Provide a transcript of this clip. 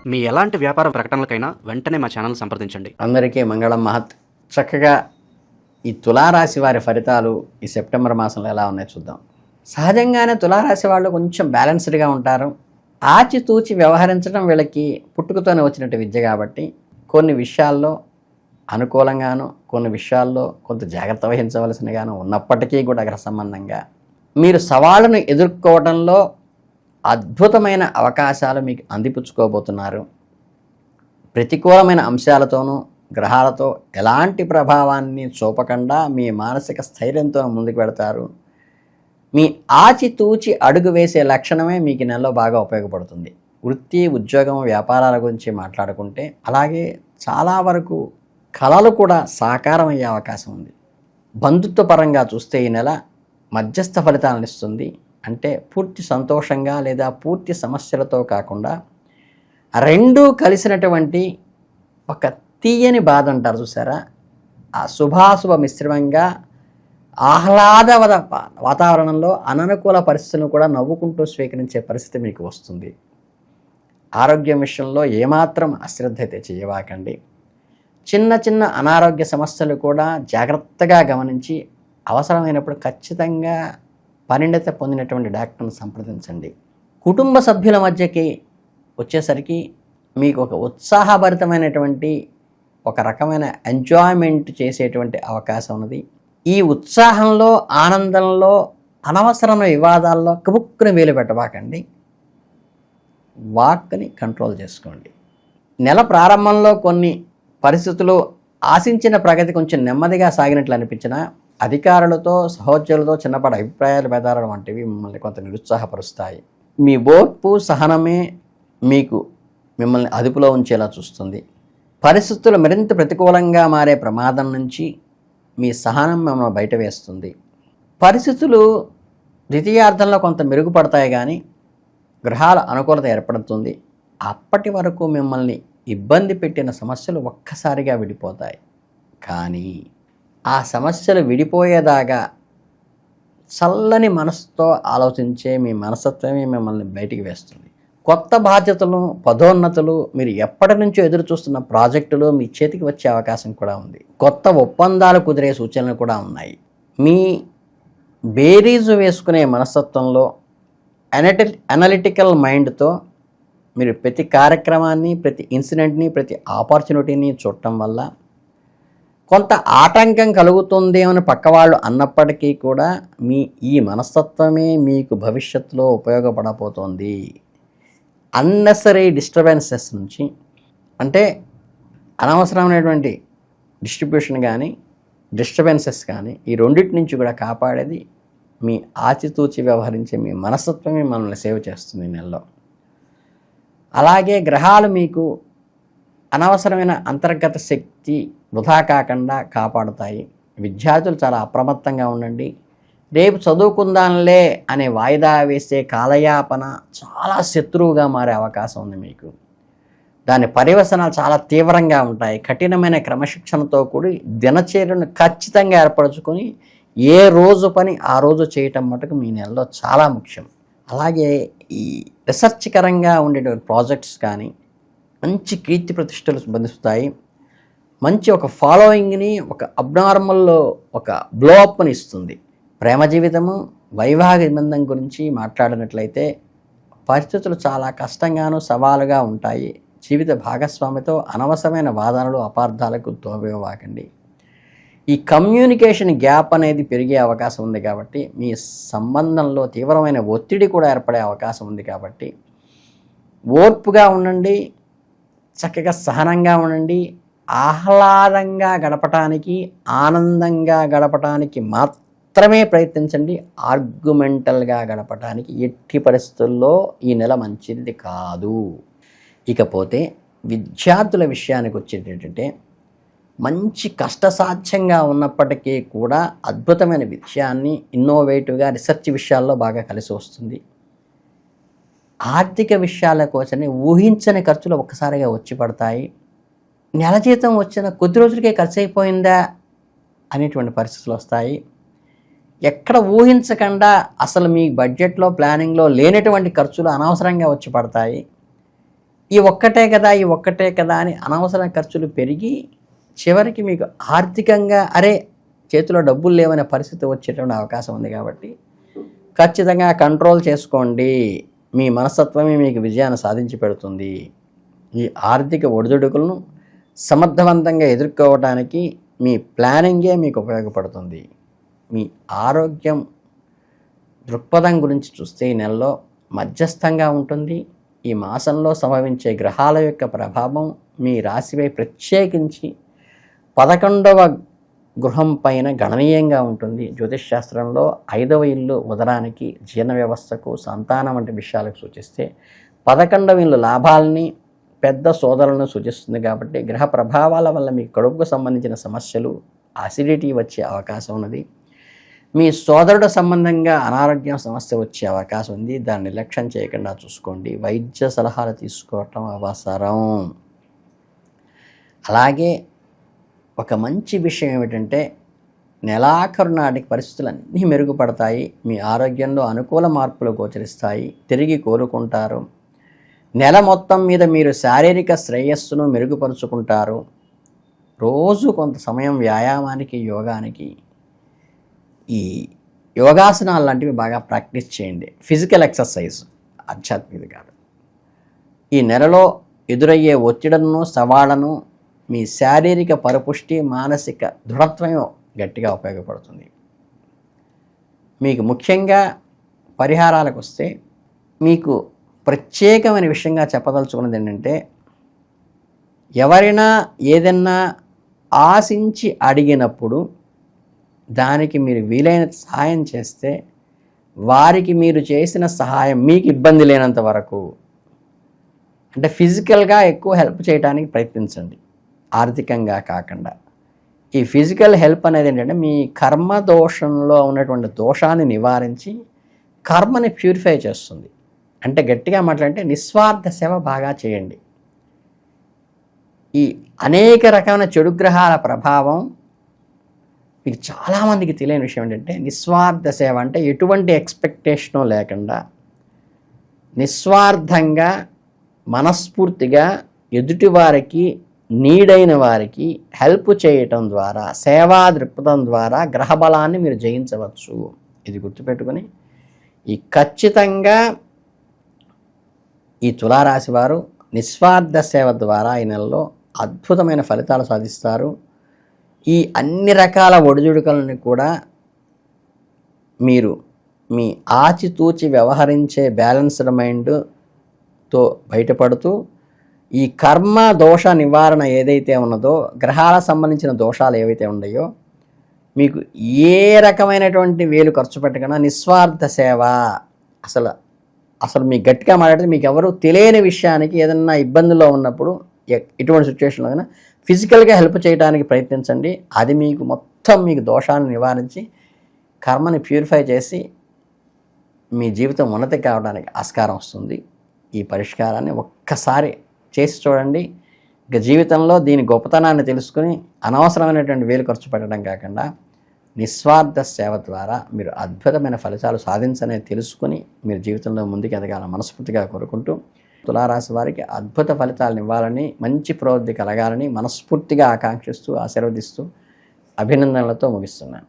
మీ ఎలాంటి వ్యాపార ప్రకటనలకైనా వెంటనే మా ఛానల్ సంప్రదించండి. అందరికీ మంగళం మహత్. చక్కగా ఈ తులారాశి వారి ఫలితాలు ఈ సెప్టెంబర్ మాసంలో ఎలా ఉన్నాయో చూద్దాం. సహజంగానే తులారాశి వాళ్ళు కొంచెం బ్యాలెన్స్డ్గా ఉంటారు. ఆచితూచి వ్యవహరించడం వీళ్ళకి పుట్టుకతోనే వచ్చినట్టు విద్య కాబట్టి కొన్ని విషయాల్లో అనుకూలంగాను, కొన్ని విషయాల్లో కొంత జాగ్రత్త వహించవలసినగాను ఉన్నప్పటికీ కూడా గ్రహ సంబంధంగా మీరు సవాళ్ళను ఎదుర్కోవడంలో అద్భుతమైన అవకాశాలు మీకు అందిపుచ్చుకోబోతున్నారు. ప్రతికూలమైన అంశాలతోనూ గ్రహాలతో ఎలాంటి ప్రభావాన్ని చూపకుండా మీ మానసిక స్థైర్యంతో ముందుకు వెళతారు. మీ ఆచితూచి అడుగు వేసే లక్షణమే మీకు నెలలో బాగా ఉపయోగపడుతుంది. వృత్తి, ఉద్యోగం, వ్యాపారాల గురించి మాట్లాడుకుంటే అలాగే చాలా వరకు కళలు కూడా సాకారం అయ్యే అవకాశం ఉంది. బంధుత్వ పరంగా చూస్తే ఈ నెల మధ్యస్థ ఫలితాలను ఇస్తుంది. అంటే పూర్తి సంతోషంగా లేదా పూర్తి సమస్యలతో కాకుండా రెండూ కలిసినటువంటి ఒక తీయని బాధ అంటారు చూసారా, ఆ శుభాశుభ మిశ్రమంగా ఆహ్లాద వాతావరణంలో అననుకూల పరిస్థితులను కూడా నవ్వుకుంటూ స్వీకరించే పరిస్థితి మీకు వస్తుంది. ఆరోగ్యం విషయంలో ఏమాత్రం అశ్రద్ధ అయితే చేయవాకండి. చిన్న చిన్న అనారోగ్య సమస్యలు కూడా జాగ్రత్తగా గమనించి అవసరమైనప్పుడు ఖచ్చితంగా పరిణత పొందినటువంటి డాక్టర్ను సంప్రదించండి. కుటుంబ సభ్యుల మధ్యకి వచ్చేసరికి మీకు ఒక ఉత్సాహభరితమైనటువంటి ఒక రకమైన ఎంజాయ్మెంట్ చేసేటువంటి అవకాశం ఉన్నది. ఈ ఉత్సాహంలో, ఆనందంలో అనవసరమైన వివాదాల్లో కబుక్కున వేలు పెట్టబాకండి. వాక్ని కంట్రోల్ చేసుకోండి. నెల ప్రారంభంలో కొన్ని పరిస్థితులు ఆశించిన ప్రగతి కొంచెం నెమ్మదిగా సాగినట్లు అనిపించినా అధికారులతో, సహోద్యోగులతో చిన్నపాటి అభిప్రాయాలు భేదాలు వంటివి మిమ్మల్ని కొంత నిరుత్సాహపరుస్తాయి. మీ ఓర్పు, సహనమే మిమ్మల్ని అదుపులో ఉంచేలా చూస్తుంది. పరిస్థితులు మరింత ప్రతికూలంగా మారే ప్రమాదం నుంచి మీ సహనం మిమ్మల్ని బయట వేస్తుంది. పరిస్థితులు ద్వితీయార్థంలో కొంత మెరుగుపడతాయి, కానీ గ్రహాల అనుకూలత ఏర్పడుతుంది. అప్పటి వరకు మిమ్మల్ని ఇబ్బంది పెట్టిన సమస్యలు ఒక్కసారిగా విడిపోతాయి. కానీ ఆ సమస్యలు విడిపోయేదాకా చల్లని మనసుతో ఆలోచించే మీ మనస్తత్వమే మిమ్మల్ని బయటికి వేస్తుంది. కొత్త బాధ్యతలు, పదోన్నతులు, మీరు ఎప్పటి నుంచో ఎదురు చూస్తున్న ప్రాజెక్టులు మీ చేతికి వచ్చే అవకాశం కూడా ఉంది. కొత్త ఒప్పందాలు కుదిరే సూచనలు కూడా ఉన్నాయి. మీ బేరీజు వేసుకునే మనస్తత్వంలో అనలిటికల్ మైండ్తో మీరు ప్రతి కార్యక్రమాన్ని, ప్రతి ఇన్సిడెంట్ని, ప్రతి ఆపర్చునిటీని చూడటం వల్ల కొంత ఆటంకం కలుగుతుందేమని పక్కవాళ్ళు అన్నప్పటికీ కూడా ఈ మనస్తత్వమే మీకు భవిష్యత్తులో ఉపయోగపడబోతోంది. అన్నెసరీ డిస్టర్బెన్సెస్ నుంచి, అంటే అనవసరమైనటువంటి డిస్ట్రిబ్యూషన్ కానీ డిస్టర్బెన్సెస్ కానీ, ఈ రెండింటి నుంచి కూడా కాపాడేది మీ ఆచితూచి వ్యవహరించే మీ మనస్తత్వమే మనల్ని సేవ్ చేస్తుంది ఈ నెలలో. అలాగే గ్రహాలు మీకు అనవసరమైన అంతర్గత శక్తి వృధా కాకుండా కాపాడుతాయి. విద్యార్థులు చాలా అప్రమత్తంగా ఉండండి. రేపు చదువుకుందాంలే అనే వాయిదా వేసే కాలయాపన చాలా శత్రువుగా మారే అవకాశం ఉంది మీకు. దాని పర్యవసనాలు చాలా తీవ్రంగా ఉంటాయి. కఠినమైన క్రమశిక్షణతో కూడి దినచర్యను ఖచ్చితంగా ఏర్పరచుకొని ఏ రోజు పని ఆ రోజు చేయటం మటుకు మీ నెలలో చాలా ముఖ్యం. అలాగే ఈ రీసెర్చ్కరంగా ఉండేటువంటి ప్రాజెక్ట్స్ కానీ మంచి కీర్తి ప్రతిష్టలు బంధిస్తాయి. మంచి ఒక ఫాలోయింగ్ని, ఒక అబ్నార్మల్ ఒక బ్లోఅప్ని ఇస్తుంది. ప్రేమ జీవితము, వైవాహిక సంబంధం గురించి మాట్లాడినట్లయితే పరిస్థితులు చాలా కష్టంగాను, సవాలుగా ఉంటాయి. జీవిత భాగస్వామితో అనవసరమైన వాదనలు, అపార్థాలకు తోవేవాకండి. ఈ కమ్యూనికేషన్ గ్యాప్ అనేది పెరిగే అవకాశం ఉంది కాబట్టి మీ సంబంధంలో తీవ్రమైన ఒత్తిడి కూడా ఏర్పడే అవకాశం ఉంది కాబట్టి ఓర్పుగా ఉండండి, చక్కగా సహనంగా ఉండండి. ఆహ్లాదంగా గడపటానికి, ఆనందంగా గడపటానికి మాత్రమే ప్రయత్నించండి. ఆర్గ్యుమెంటల్గా గడపటానికి ఎట్టి పరిస్థితుల్లో ఈ నెల మంచిది కాదు. ఇకపోతే విద్యార్థుల విషయానికి వచ్చేటంటే మంచి కష్టసాధ్యంగా ఉన్నప్పటికీ కూడా అద్భుతమైన విషయాన్ని ఇన్నోవేటివ్గా రీసెర్చ్ విషయాల్లో బాగా కలిసి వస్తుంది. ఆర్థిక విషయాల కోసమే ఊహించని ఖర్చులు ఒక్కసారిగా వచ్చి పడతాయి. నెల జీతం వచ్చిన కొద్ది రోజులకే ఖర్చు అయిపోయిందా అనేటువంటి పరిస్థితులు వస్తాయి. ఎక్కడ ఊహించకుండా అసలు మీ బడ్జెట్లో, ప్లానింగ్లో లేనటువంటి ఖర్చులు అనవసరంగా వచ్చి పడతాయి. ఈ ఒక్కటే కదా అని అనవసర ఖర్చులు పెరిగి చివరికి మీకు ఆర్థికంగా చేతిలో డబ్బులు లేవనే పరిస్థితి వచ్చేటువంటి అవకాశం ఉంది. కాబట్టి ఖచ్చితంగా కంట్రోల్ చేసుకోండి. మీ మనస్తత్వమే మీకు విజయాన్ని సాధించి పెడుతుంది. ఈ ఆర్థిక ఒడిదుడుకులను సమర్థవంతంగా ఎదుర్కోవడానికి మీ ప్లానింగే మీకు ఉపయోగపడుతుంది. మీ ఆరోగ్యం దృక్పథం గురించి చూస్తే ఈ నెలలో మధ్యస్థంగా ఉంటుంది. ఈ మాసంలో సంభవించే గ్రహాల యొక్క ప్రభావం మీ రాశిపై ప్రత్యేకించి 11వ గృహం పైన గణనీయంగా ఉంటుంది. జ్యోతిష్ శాస్త్రంలో 5వ ఇల్లు ఉదరానికి, జీర్ణ వ్యవస్థకు, సంతానం వంటి విషయాలకు సూచిస్తే 11వ ఇల్లు లాభాలని, పెద్ద సోదరులను సూచిస్తుంది. కాబట్టి గ్రహ ప్రభావాల వల్ల మీ కడుపుకు సంబంధించిన సమస్యలు, అసిడిటీ వచ్చే అవకాశం ఉన్నది. మీ సోదరుడు సంబంధంగా అనారోగ్యం సమస్య వచ్చే అవకాశం ఉంది. దాన్ని నిర్లక్ష్యం చేయకుండా చూసుకోండి. వైద్య సలహాలు తీసుకోవటం అవసరం. అలాగే ఒక మంచి విషయం ఏమిటంటే నెలాఖరు నాటికి పరిస్థితులన్నీ మెరుగుపడతాయి. మీ ఆరోగ్యంలో అనుకూల మార్పులు గోచరిస్తాయి. తిరిగి కోలుకుంటారు. నెల మొత్తం మీద మీరు శారీరక శ్రేయస్సును మెరుగుపరుచుకుంటారు. రోజు కొంత సమయం వ్యాయామానికి, యోగానికి, ఈ యోగాసనాలు లాంటివి బాగా ప్రాక్టీస్ చేయండి. ఫిజికల్ ఎక్సర్సైజ్, ఆధ్యాత్మికత కాదు. ఈ నెలలో ఎదురయ్యే ఒత్తిడులను, సవాళ్లను మీ శారీరక పరిపుష్టి, మానసిక దృఢత్వం గట్టిగా ఉపయోగపడుతుంది. మీకు ముఖ్యంగా పరిహారాలకు వస్తే మీకు ప్రత్యేకమైన విషయంగా చెప్పదలుచుకున్నది ఏంటంటే, ఎవరైనా ఏదన్నా ఆశించి అడిగినప్పుడు దానికి మీరు వీలైన సహాయం చేస్తే వారికి మీరు చేసిన సహాయం మీకు ఇబ్బంది లేనంత వరకు, అంటే ఫిజికల్గా ఎక్కువ హెల్ప్ చేయడానికి ప్రయత్నించండి, ఆర్థికంగా కాకుండా. ఈ ఫిజికల్ హెల్ప్ అనేది ఏంటంటే మీ కర్మ దోషంలో ఉన్నటువంటి దోషాన్ని నివారించి కర్మని ప్యూరిఫై చేస్తుంది. అంటే గట్టిగా మాట్లాడితే నిస్వార్థ సేవ బాగా చేయండి. ఈ అనేక రకమైన చెడు గ్రహాల ప్రభావం మీకు చాలామందికి తెలియని విషయం ఏంటంటే, నిస్వార్థ సేవ అంటే ఎటువంటి ఎక్స్పెక్టేషను లేకుండా నిస్వార్థంగా మనస్ఫూర్తిగా ఎదుటివారికి, నీడైన వారికి హెల్ప్ చేయటం ద్వారా, సేవా దృక్పథం ద్వారా గ్రహబలాన్ని మీరు జయించవచ్చు. ఇది గుర్తుపెట్టుకొని ఖచ్చితంగా ఈ తులారాశి వారు నిస్వార్థ సేవ ద్వారా ఈ నెలలో అద్భుతమైన ఫలితాలు సాధిస్తారు. ఈ అన్ని రకాల ఒడిదుడుకులను కూడా మీరు మీ ఆచితూచి వ్యవహరించే బ్యాలెన్స్డ్ మైండ్తో బయటపడుతూ ఈ కర్మ దోష నివారణ ఏదైతే ఉన్నదో, గ్రహాలకు సంబంధించిన దోషాలు ఏవైతే ఉన్నాయో, మీకు ఏ రకమైనటువంటి వేలు ఖర్చు పెట్టకుండా నిస్వార్థ సేవ, అసలు మీకు గట్టిగా మాట్లాడితే మీకు ఎవరు తెలియని విషయానికి ఏదన్నా ఇబ్బందుల్లో ఉన్నప్పుడు, ఇటువంటి సిచ్యువేషన్లో అయినా ఫిజికల్గా హెల్ప్ చేయడానికి ప్రయత్నించండి. అది మీకు మొత్తం మీకు దోషాన్ని నివారించి కర్మని ప్యూరిఫై చేసి మీ జీవితం ఉన్నతి కావడానికి ఆస్కారం వస్తుంది. ఈ పరిష్కారాన్ని ఒక్కసారి చేసి చూడండి. ఇక జీవితంలో దీని గొప్పతనాన్ని తెలుసుకుని అనవసరమైనటువంటి వేలు ఖర్చు పెట్టడం కాకుండా నిస్వార్థ సేవ ద్వారా మీరు అద్భుతమైన ఫలితాలు సాధించనే తెలుసుకుని మీరు జీవితంలో ముందుకు ఎదగాలని మనస్ఫూర్తిగా కోరుకుంటూ, తులారాశి వారికి అద్భుత ఫలితాలను ఇవ్వాలని, మంచి ప్రవృత్తి కలగాలని మనస్ఫూర్తిగా ఆకాంక్షిస్తూ, ఆశీర్వదిస్తూ, అభినందనలతో ముగిస్తున్నాను.